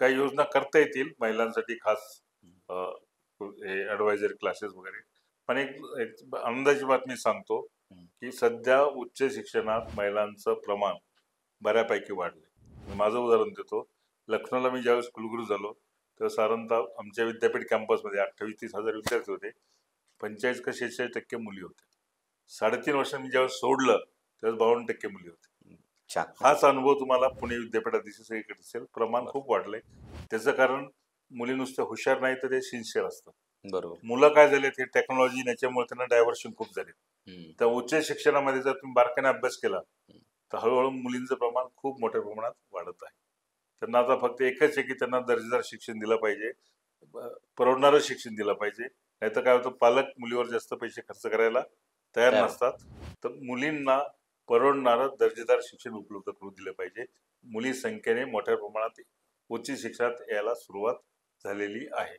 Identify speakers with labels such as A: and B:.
A: काही योजना करता येतील महिलांसाठी खास ॲडवायझरी क्लासेस वगैरे. पण एक आनंदाची बातमी सांगतो की सध्या उच्च शिक्षणात महिलांचं प्रमाण बऱ्यापैकी वाढलंय. माझं उदाहरण देतो. लखनौला मी ज्यावेळेस कुलगुरू झालो तेव्हा साधारणतः आमच्या विद्यापीठ कॅम्पसमध्ये 28-30 हजार विद्यार्थी होते. 45 का 46% मुली होत्या. 3.5 वर्षांनी ज्यावेळेस सोडलं त्यावेळेस 52% मुली होत्या. हाच अनुभव तुम्हाला पुणे विद्यापीठात दिसेल, सगळीकडे दिसेल. प्रमाण खूप वाढलंय. त्याचं कारण मुली नुसतं हुशार नाही तर ते सिन्सिअर असतात.
B: बरोबर.
A: मुलं काय झाले ते टेक्नॉलॉजी याच्यामुळे त्यांना डायव्हर्शन खूप झाले. तर उच्च शिक्षणामध्ये जर तुम्ही बारकाईने अभ्यास केला तर हळूहळू मुलींचं प्रमाण खूप मोठ्या प्रमाणात वाढत आहे. त्यांना आता फक्त एकच आहे की त्यांना दर्जेदार शिक्षण दिलं पाहिजे, परवडणारं शिक्षण दिलं पाहिजे. नाहीतर काय होतं, पालक मुलीवर जास्त पैसे खर्च करायला तयार नसतात. तर मुलींना परवडणारं दर्जेदार शिक्षण उपलब्ध करून दिलं पाहिजे. मुली संख्येने मोठ्या प्रमाणात उच्च शिक्षणात यायला सुरुवात झालेली आहे.